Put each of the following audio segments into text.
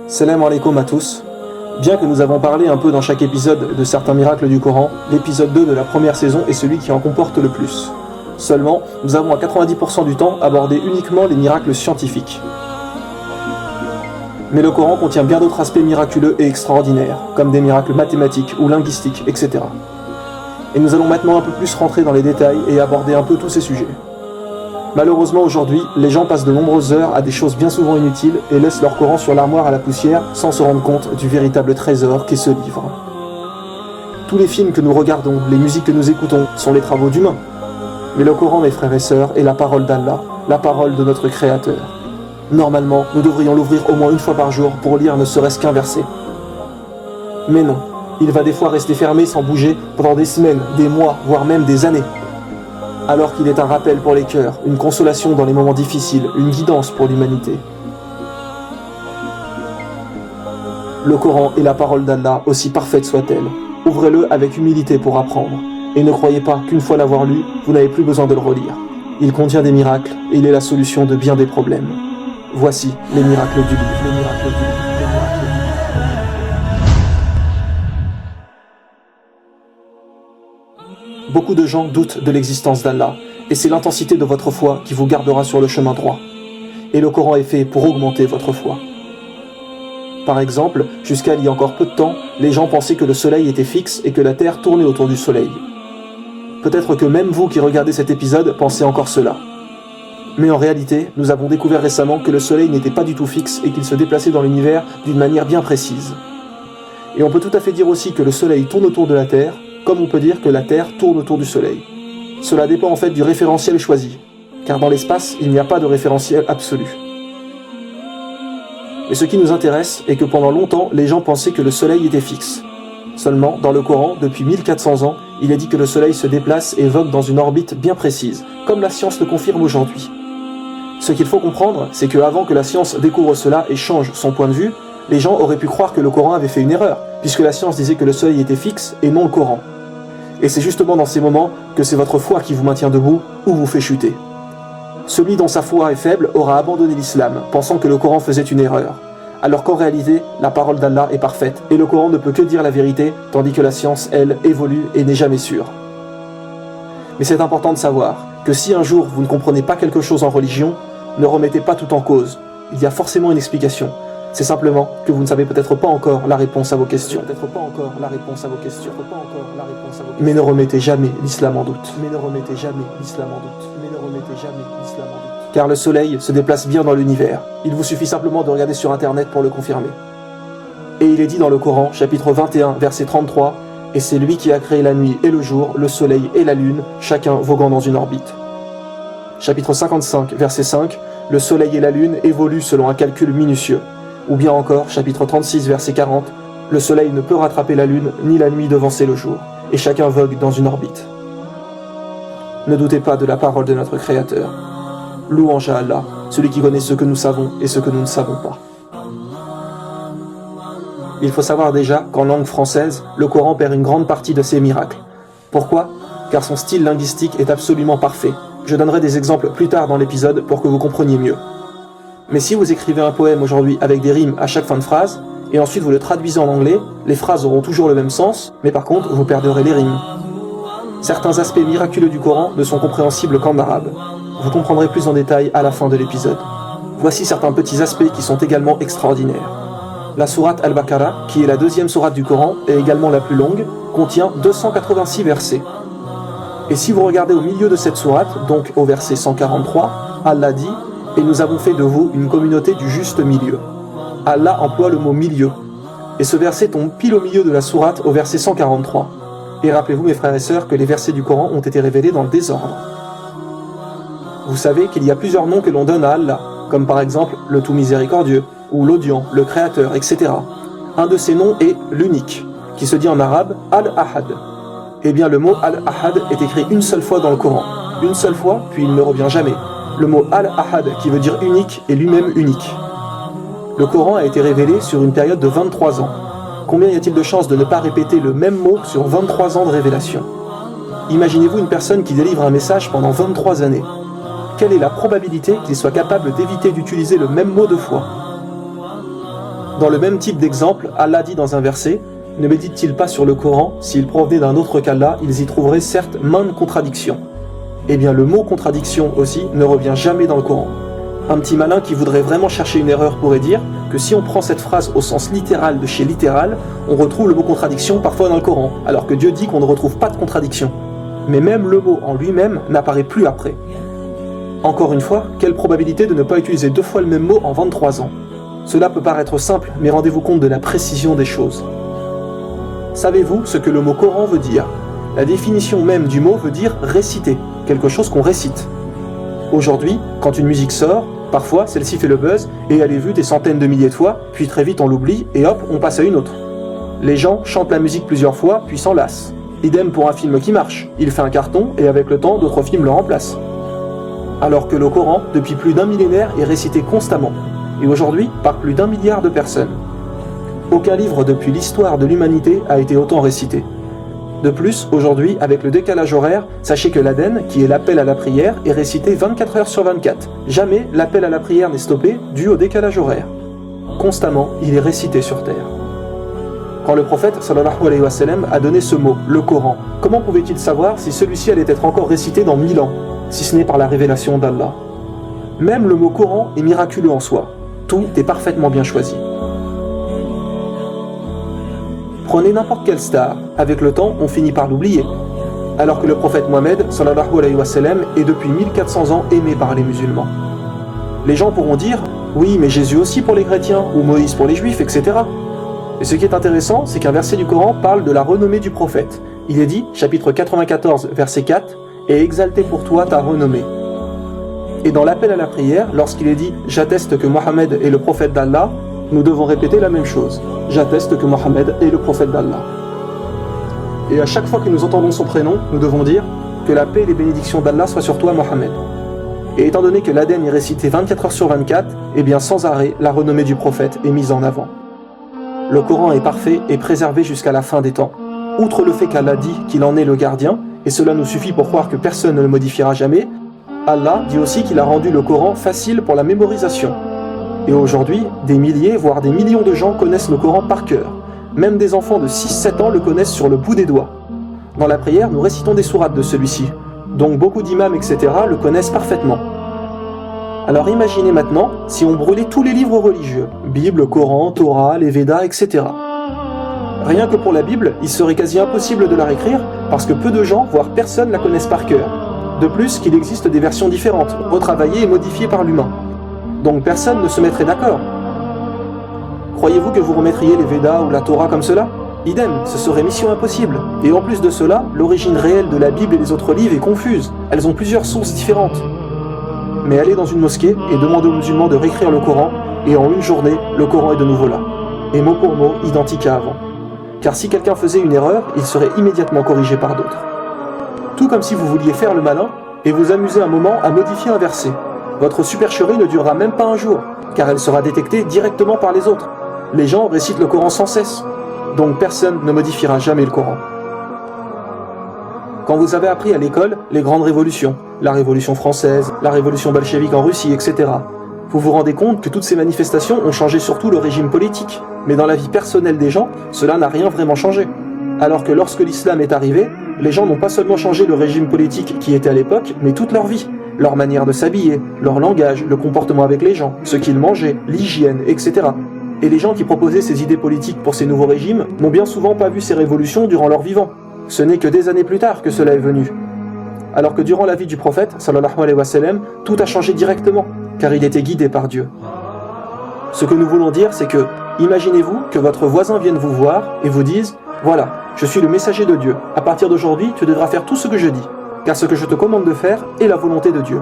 Salam alaikum à tous. Bien que nous avons parlé un peu dans chaque épisode de certains miracles du Coran, l'épisode 2 de la première saison est celui qui en comporte le plus. Seulement, nous avons à 90% du temps abordé uniquement les miracles scientifiques. Mais le Coran contient bien d'autres aspects miraculeux et extraordinaires, comme des miracles mathématiques ou linguistiques, etc. Et nous allons maintenant un peu plus rentrer dans les détails et aborder un peu tous ces sujets. Malheureusement aujourd'hui, les gens passent de nombreuses heures à des choses bien souvent inutiles et laissent leur Coran sur l'armoire à la poussière sans se rendre compte du véritable trésor qu'est ce livre. Tous les films que nous regardons, les musiques que nous écoutons, sont les travaux d'humains. Mais le Coran, mes frères et sœurs, est la parole d'Allah, la parole de notre Créateur. Normalement, nous devrions l'ouvrir au moins une fois par jour pour lire ne serait-ce qu'un verset. Mais non, il va des fois rester fermé sans bouger pendant des semaines, des mois, voire même des années. Alors qu'il est un rappel pour les cœurs, une consolation dans les moments difficiles, une guidance pour l'humanité. Le Coran est la parole d'Allah, aussi parfaite soit-elle. Ouvrez-le avec humilité pour apprendre. Et ne croyez pas qu'une fois l'avoir lu, vous n'avez plus besoin de le relire. Il contient des miracles et il est la solution de bien des problèmes. Voici les miracles du livre. Beaucoup de gens doutent de l'existence d'Allah, et c'est l'intensité de votre foi qui vous gardera sur le chemin droit. Et le Coran est fait pour augmenter votre foi. Par exemple, jusqu'à il y a encore peu de temps, les gens pensaient que le soleil était fixe et que la terre tournait autour du soleil. Peut-être que même vous qui regardez cet épisode pensez encore cela. Mais en réalité, nous avons découvert récemment que le soleil n'était pas du tout fixe et qu'il se déplaçait dans l'univers d'une manière bien précise. Et on peut tout à fait dire aussi que le soleil tourne autour de la terre, comme on peut dire que la Terre tourne autour du Soleil. Cela dépend en fait du référentiel choisi, car dans l'espace, il n'y a pas de référentiel absolu. Mais ce qui nous intéresse est que pendant longtemps, les gens pensaient que le Soleil était fixe. Seulement, dans le Coran, depuis 1400 ans, il est dit que le Soleil se déplace et vogue dans une orbite bien précise, comme la science le confirme aujourd'hui. Ce qu'il faut comprendre, c'est qu'avant que la science découvre cela et change son point de vue, les gens auraient pu croire que le Coran avait fait une erreur, puisque la science disait que le Soleil était fixe et non le Coran. Et c'est justement dans ces moments que c'est votre foi qui vous maintient debout ou vous fait chuter. Celui dont sa foi est faible aura abandonné l'islam, pensant que le Coran faisait une erreur. Alors qu'en réalité, la parole d'Allah est parfaite, et le Coran ne peut que dire la vérité, tandis que la science, elle, évolue et n'est jamais sûre. Mais c'est important de savoir que si un jour vous ne comprenez pas quelque chose en religion, ne remettez pas tout en cause. Il y a forcément une explication. C'est simplement que vous ne savez peut-être pas encore la réponse à vos questions. Mais ne remettez jamais l'islam en doute. Car le soleil se déplace bien dans l'univers. Il vous suffit simplement de regarder sur internet pour le confirmer. Et il est dit dans le Coran, chapitre 21, verset 33, « Et c'est lui qui a créé la nuit et le jour, le soleil et la lune, chacun voguant dans une orbite. » Chapitre 55, verset 5, « Le soleil et la lune évoluent selon un calcul minutieux. » Ou bien encore, chapitre 36, verset 40, « Le soleil ne peut rattraper la lune, ni la nuit devancer le jour, et chacun vogue dans une orbite. » Ne doutez pas de la parole de notre Créateur. Louange à Allah, celui qui connaît ce que nous savons et ce que nous ne savons pas. Il faut savoir déjà qu'en langue française, le Coran perd une grande partie de ses miracles. Pourquoi ? Car son style linguistique est absolument parfait. Je donnerai des exemples plus tard dans l'épisode pour que vous compreniez mieux. Mais si vous écrivez un poème aujourd'hui avec des rimes à chaque fin de phrase, et ensuite vous le traduisez en anglais, les phrases auront toujours le même sens, mais par contre vous perdrez les rimes. Certains aspects miraculeux du Coran ne sont compréhensibles qu'en arabe. Vous comprendrez plus en détail à la fin de l'épisode. Voici certains petits aspects qui sont également extraordinaires. La sourate Al-Baqarah, qui est la deuxième sourate du Coran et également la plus longue, contient 286 versets. Et si vous regardez au milieu de cette sourate, donc au verset 143, Allah dit « Et nous avons fait de vous une communauté du juste milieu. » Allah emploie le mot « milieu ». Et ce verset tombe pile au milieu de la sourate au verset 143. Et rappelez-vous mes frères et sœurs que les versets du Coran ont été révélés dans le désordre. Vous savez qu'il y a plusieurs noms que l'on donne à Allah, comme par exemple le tout miséricordieux, ou l'audient, le créateur, etc. Un de ces noms est l'unique, qui se dit en arabe « Al-Ahad ». Eh bien le mot « Al-Ahad » est écrit une seule fois dans le Coran. Une seule fois, puis il ne revient jamais. Le mot Al-Ahad, qui veut dire unique, est lui-même unique. Le Coran a été révélé sur une période de 23 ans. Combien y a-t-il de chances de ne pas répéter le même mot sur 23 ans de révélation ? Imaginez-vous une personne qui délivre un message pendant 23 années. Quelle est la probabilité qu'il soit capable d'éviter d'utiliser le même mot deux fois ? Dans le même type d'exemple, Allah dit dans un verset « Ne méditent-ils pas sur le Coran, s'il provenait d'un autre qu'Allah, ils y trouveraient certes maintes contradictions. » Eh bien le mot contradiction aussi ne revient jamais dans le Coran. Un petit malin qui voudrait vraiment chercher une erreur pourrait dire que si on prend cette phrase au sens littéral de chez littéral, on retrouve le mot contradiction parfois dans le Coran, alors que Dieu dit qu'on ne retrouve pas de contradiction. Mais même le mot en lui-même n'apparaît plus après. Encore une fois, quelle probabilité de ne pas utiliser 2 fois le même mot en 23 ans. Cela peut paraître simple, mais rendez-vous compte de la précision des choses. Savez-vous ce que le mot Coran veut dire ? La définition même du mot veut dire réciter, quelque chose qu'on récite. Aujourd'hui, quand une musique sort, parfois celle-ci fait le buzz et elle est vue des centaines de milliers de fois, puis très vite on l'oublie et hop, on passe à une autre. Les gens chantent la musique plusieurs fois, puis s'en lassent. Idem pour un film qui marche, il fait un carton et avec le temps d'autres films le remplacent. Alors que le Coran, depuis plus d'1 millénaire, est récité constamment, et aujourd'hui par plus d'1 milliard de personnes. Aucun livre depuis l'histoire de l'humanité a été autant récité. De plus, aujourd'hui, avec le décalage horaire, sachez que l'Adhan, qui est l'appel à la prière, est récité 24 heures sur 24. Jamais l'appel à la prière n'est stoppé dû au décalage horaire. Constamment, il est récité sur terre. Quand le prophète sallallahu alayhi wa sallam a donné ce mot, le Coran, comment pouvait-il savoir si celui-ci allait être encore récité dans 1000 ans, si ce n'est par la révélation d'Allah ? Même le mot Coran est miraculeux en soi. Tout est parfaitement bien choisi. Prenez n'importe quelle star, avec le temps on finit par l'oublier. Alors que le prophète Mohammed sallallahu alayhi wa sallam est depuis 1400 ans aimé par les musulmans. Les gens pourront dire « Oui, mais Jésus aussi pour les chrétiens, ou Moïse pour les juifs, etc. » Et ce qui est intéressant, c'est qu'un verset du Coran parle de la renommée du prophète. Il est dit, chapitre 94, verset 4, « Et exalté pour toi ta renommée. » Et dans l'appel à la prière, lorsqu'il est dit « J'atteste que Mohammed est le prophète d'Allah », nous devons répéter la même chose. « J'atteste que Mohammed est le prophète d'Allah. » Et à chaque fois que nous entendons son prénom, nous devons dire « Que la paix et les bénédictions d'Allah soient sur toi, Mohammed. » Et étant donné que l'Adhan est récité 24 heures sur 24, eh bien sans arrêt, la renommée du prophète est mise en avant. Le Coran est parfait et préservé jusqu'à la fin des temps. Outre le fait qu'Allah dit qu'il en est le gardien, et cela nous suffit pour croire que personne ne le modifiera jamais, Allah dit aussi qu'il a rendu le Coran facile pour la mémorisation. Et aujourd'hui, des milliers, voire des millions de gens connaissent le Coran par cœur. Même des enfants de 6-7 ans le connaissent sur le bout des doigts. Dans la prière, nous récitons des sourates de celui-ci, donc beaucoup d'imams, etc. le connaissent parfaitement. Alors imaginez maintenant si on brûlait tous les livres religieux, Bible, Coran, Torah, les Védas, etc. Rien que pour la Bible, il serait quasi impossible de la réécrire parce que peu de gens, voire personne, la connaissent par cœur. De plus qu'il existe des versions différentes, retravaillées et modifiées par l'humain. Donc personne ne se mettrait d'accord. Croyez-vous que vous remettriez les Védas ou la Torah comme cela ? Idem, ce serait mission impossible. Et en plus de cela, l'origine réelle de la Bible et des autres livres est confuse. Elles ont plusieurs sources différentes. Mais allez dans une mosquée et demandez aux musulmans de réécrire le Coran, et en une journée, le Coran est de nouveau là. Et mot pour mot, identique à avant. Car si quelqu'un faisait une erreur, il serait immédiatement corrigé par d'autres. Tout comme si vous vouliez faire le malin, et vous amuser un moment à modifier un verset. Votre supercherie ne durera même pas un jour, car elle sera détectée directement par les autres. Les gens récitent le Coran sans cesse, donc personne ne modifiera jamais le Coran. Quand vous avez appris à l'école les grandes révolutions, la Révolution française, la Révolution bolchevique en Russie, etc., vous vous rendez compte que toutes ces manifestations ont changé surtout le régime politique, mais dans la vie personnelle des gens, cela n'a rien vraiment changé. Alors que lorsque l'islam est arrivé, les gens n'ont pas seulement changé le régime politique qui était à l'époque, mais toute leur vie. Leur manière de s'habiller, leur langage, le comportement avec les gens, ce qu'ils mangeaient, l'hygiène, etc. Et les gens qui proposaient ces idées politiques pour ces nouveaux régimes n'ont bien souvent pas vu ces révolutions durant leur vivant. Ce n'est que des années plus tard que cela est venu. Alors que durant la vie du prophète, sallallahu alayhi wa sallam, tout a changé directement, car il était guidé par Dieu. Ce que nous voulons dire, c'est que, imaginez-vous que votre voisin vienne vous voir et vous dise « Voilà, je suis le messager de Dieu. À partir d'aujourd'hui, tu devras faire tout ce que je dis, car ce que je te commande de faire est la volonté de Dieu. »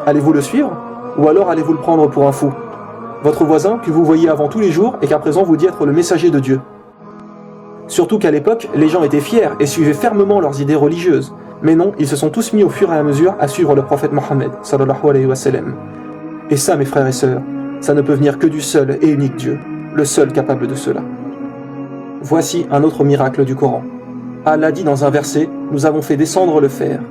Allez-vous le suivre, ou alors allez-vous le prendre pour un fou ? Votre voisin, que vous voyez avant tous les jours, et qu'à présent vous dit être le messager de Dieu. Surtout qu'à l'époque, les gens étaient fiers et suivaient fermement leurs idées religieuses. Mais non, ils se sont tous mis au fur et à mesure à suivre le prophète Mohammed, sallallahu alayhi wa sallam. Et ça, mes frères et sœurs, ça ne peut venir que du seul et unique Dieu, le seul capable de cela. Voici un autre miracle du Coran. Allah dit dans un verset, nous avons fait descendre le fer.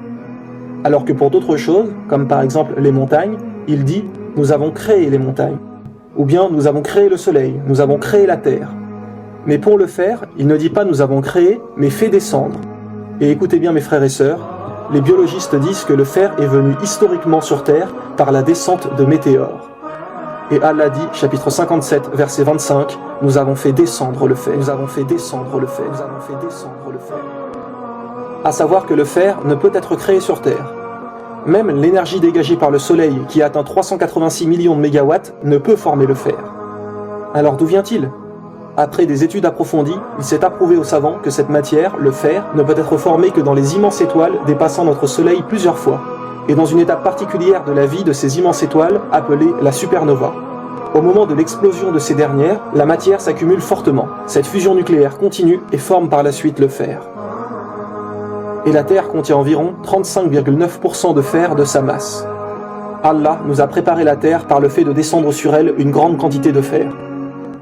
Alors que pour d'autres choses, comme par exemple les montagnes, il dit, nous avons créé les montagnes. Ou bien nous avons créé le soleil, nous avons créé la terre. Mais pour le faire, il ne dit pas nous avons créé, mais fait descendre. Et écoutez bien mes frères et sœurs, les biologistes disent que le fer est venu historiquement sur terre par la descente de météores. Et Allah dit, chapitre 57, verset 25, nous avons fait descendre le fer, nous avons fait descendre le fer, nous avons fait descendre le fer. À savoir que le fer ne peut être créé sur terre. Même l'énergie dégagée par le soleil, qui atteint 386 millions de mégawatts, ne peut former le fer. Alors d'où vient-il ? Après des études approfondies, il s'est approuvé aux savants que cette matière, le fer, ne peut être formée que dans les immenses étoiles dépassant notre soleil plusieurs fois, et dans une étape particulière de la vie de ces immenses étoiles appelée la supernova. Au moment de l'explosion de ces dernières, la matière s'accumule fortement. Cette fusion nucléaire continue et forme par la suite le fer. Et la Terre contient environ 35,9% de fer de sa masse. Allah nous a préparé la Terre par le fait de descendre sur elle une grande quantité de fer.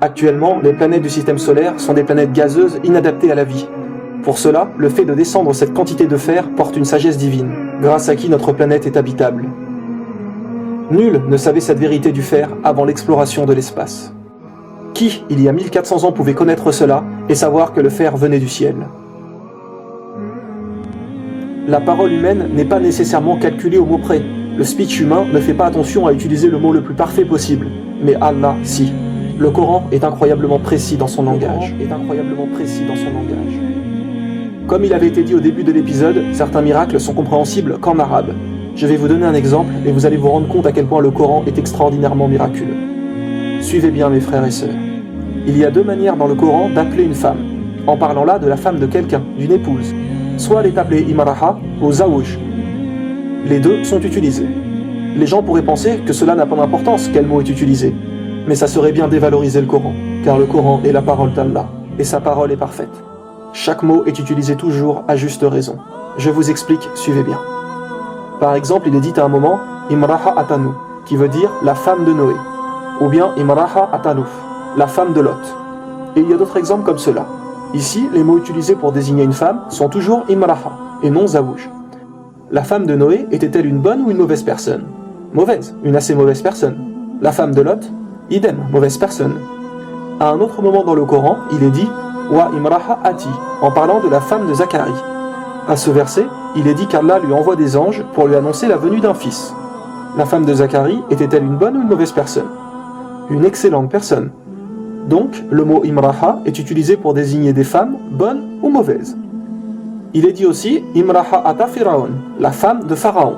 Actuellement, les planètes du système solaire sont des planètes gazeuses inadaptées à la vie. Pour cela, le fait de descendre cette quantité de fer porte une sagesse divine, grâce à qui notre planète est habitable. Nul ne savait cette vérité du fer avant l'exploration de l'espace. Qui, il y a 1400 ans, pouvait connaître cela et savoir que le fer venait du ciel ? La parole humaine n'est pas nécessairement calculée au mot près. Le speech humain ne fait pas attention à utiliser le mot le plus parfait possible. Mais Allah, si. Le Coran est incroyablement précis dans son langage. Comme il avait été dit au début de l'épisode, certains miracles sont compréhensibles qu'en arabe. Je vais vous donner un exemple et vous allez vous rendre compte à quel point le Coran est extraordinairement miraculeux. Suivez bien mes frères et sœurs. Il y a deux manières dans le Coran d'appeler une femme, en parlant là de la femme de quelqu'un, d'une épouse. Soit elle est appelée imaraha ou zawuj. Les deux sont utilisés. Les gens pourraient penser que cela n'a pas d'importance quel mot est utilisé, mais ça serait bien dévaloriser le Coran, car le Coran est la parole d'Allah, et sa parole est parfaite. Chaque mot est utilisé toujours à juste raison. Je vous explique, suivez bien. Par exemple, il est dit à un moment « Imraha atanu », qui veut dire « la femme de Noé », ou bien « Imraha atanouf », la femme de Lot. Et il y a d'autres exemples comme cela. Ici, les mots utilisés pour désigner une femme sont toujours « Imraha » et non « zawuj ». La femme de Noé était-elle une bonne ou une mauvaise personne ? Mauvaise, une assez mauvaise personne. La femme de Lot ? Idem, mauvaise personne. À un autre moment dans le Coran, il est dit « Wa imraha ati » en parlant de la femme de Zacharie. À ce verset, il est dit qu'Allah lui envoie des anges pour lui annoncer la venue d'un fils. La femme de Zacharie était-elle une bonne ou une mauvaise personne ? Une excellente personne. Donc, le mot imraha est utilisé pour désigner des femmes bonnes ou mauvaises. Il est dit aussi Imraha ata Firaun, la femme de Pharaon,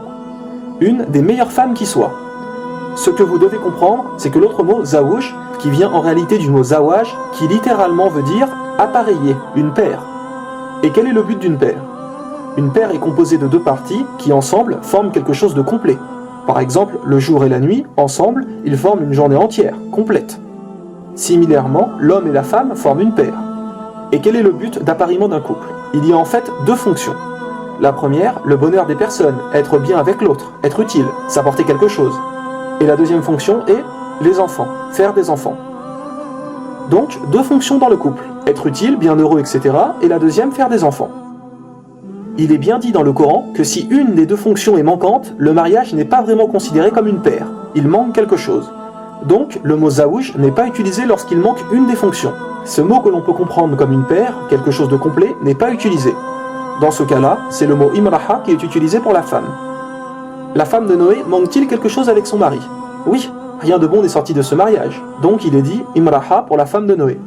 une des meilleures femmes qui soit. Ce que vous devez comprendre, c'est que l'autre mot zawuj, qui vient en réalité du mot zawaj, qui littéralement veut dire appareiller, une paire. Et quel est le but d'une paire ? Une paire est composée de deux parties qui ensemble forment quelque chose de complet. Par exemple, le jour et la nuit, ensemble, ils forment une journée entière, complète. Similairement, l'homme et la femme forment une paire. Et quel est le but d'appariement d'un couple ? Il y a en fait deux fonctions. La première, le bonheur des personnes, être bien avec l'autre, être utile, s'apporter quelque chose. Et la deuxième fonction est les enfants, faire des enfants. Donc, deux fonctions dans le couple, être utile, bien heureux, etc. Et la deuxième, faire des enfants. Il est bien dit dans le Coran que si une des deux fonctions est manquante, le mariage n'est pas vraiment considéré comme une paire. Il manque quelque chose. Donc, le mot zawuj n'est pas utilisé lorsqu'il manque une des fonctions. Ce mot que l'on peut comprendre comme une paire, quelque chose de complet, n'est pas utilisé. Dans ce cas-là, c'est le mot imraha qui est utilisé pour la femme. La femme de Noé manque-t-il quelque chose avec son mari ? Oui, rien de bon n'est sorti de ce mariage. Donc il est dit imraha pour la femme de Noé.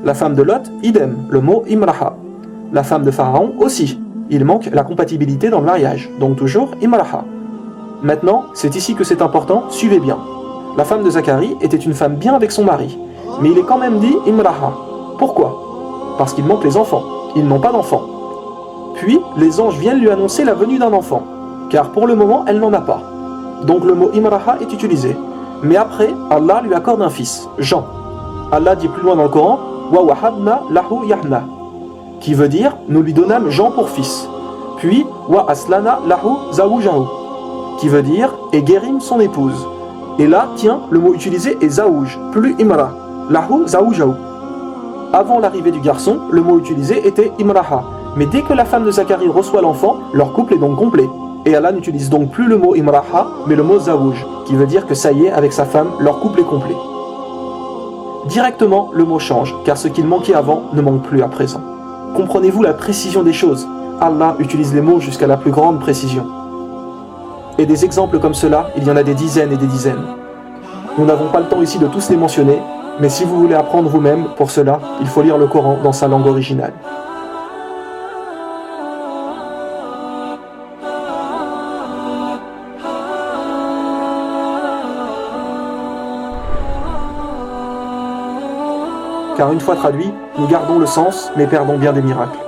La femme de Lot, idem, le mot imraha. La femme de Pharaon aussi. Il manque la compatibilité dans le mariage, donc toujours imraha. Maintenant, c'est ici que c'est important, suivez bien. La femme de Zacharie était une femme bien avec son mari, mais il est quand même dit imraha. Pourquoi ? Parce qu'il manque les enfants. Ils n'ont pas d'enfants. Puis, les anges viennent lui annoncer la venue d'un enfant, car pour le moment, elle n'en a pas. Donc le mot imraha est utilisé. Mais après, Allah lui accorde un fils, Jean. Allah dit plus loin dans le Coran, wa wahabna lahu yahna, qui veut dire nous lui donnâmes Jean pour fils. Puis wa aslana lahu zawujahu, qui veut dire et guérim son épouse. Et là, tiens, le mot utilisé est zawuj, plus imra, lahu zawujahu. Avant l'arrivée du garçon, le mot utilisé était imraha. Mais dès que la femme de Zacharie reçoit l'enfant, leur couple est donc complet. Et Allah n'utilise donc plus le mot imraha, mais le mot zawuj, qui veut dire que ça y est, avec sa femme, leur couple est complet. Directement, le mot change, car ce qu'il manquait avant ne manque plus à présent. Comprenez-vous la précision des choses? Allah utilise les mots jusqu'à la plus grande précision. Et des exemples comme cela, il y en a des dizaines et des dizaines. Nous n'avons pas le temps ici de tous les mentionner, mais si vous voulez apprendre vous-même, pour cela, il faut lire le Coran dans sa langue originale. Car une fois traduit, nous gardons le sens, mais perdons bien des miracles.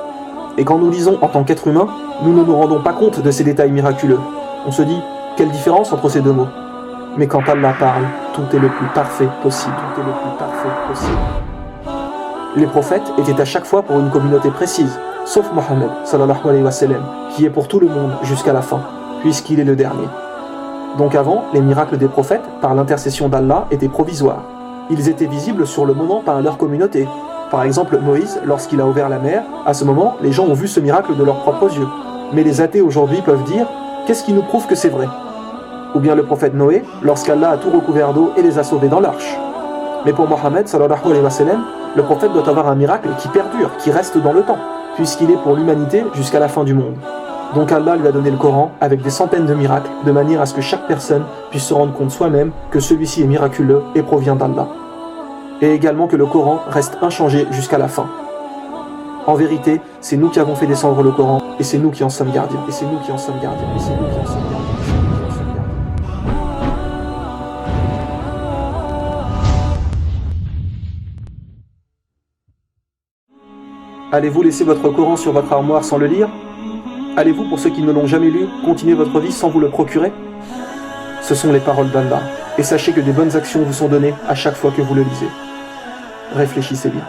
Et quand nous lisons en tant qu'être humain, nous ne nous rendons pas compte de ces détails miraculeux. On se dit, quelle différence entre ces deux mots? Mais quand Allah parle, tout est le plus parfait possible. Tout est le plus parfait possible. Les prophètes étaient à chaque fois pour une communauté précise, sauf Mohammed, sallallahu alayhi wa sallam, qui est pour tout le monde jusqu'à la fin, puisqu'il est le dernier. Donc avant, les miracles des prophètes, par l'intercession d'Allah, étaient provisoires. Ils étaient visibles sur le moment par leur communauté. Par exemple, Moïse, lorsqu'il a ouvert la mer, à ce moment, les gens ont vu ce miracle de leurs propres yeux. Mais les athées aujourd'hui peuvent dire, qu'est-ce qui nous prouve que c'est vrai? Ou bien le prophète Noé, lorsqu'Allah a tout recouvert d'eau et les a sauvés dans l'arche. Mais pour Mohammed, sallallahu alayhi wa sallam, le prophète doit avoir un miracle qui perdure, qui reste dans le temps, puisqu'il est pour l'humanité jusqu'à la fin du monde. Donc Allah lui a donné le Coran avec des centaines de miracles, de manière à ce que chaque personne puisse se rendre compte soi-même que celui-ci est miraculeux et provient d'Allah. Et également que le Coran reste inchangé jusqu'à la fin. En vérité, c'est nous qui avons fait descendre le Coran, et c'est nous qui en sommes gardiens. Et c'est nous qui en sommes gardiens. Et c'est nous qui en sommes gardiens. Allez-vous laisser votre Coran sur votre armoire sans le lire? Allez-vous, pour ceux qui ne l'ont jamais lu, continuer votre vie sans vous le procurer? Ce sont les paroles d'Allah, et sachez que des bonnes actions vous sont données à chaque fois que vous le lisez. Réfléchissez bien.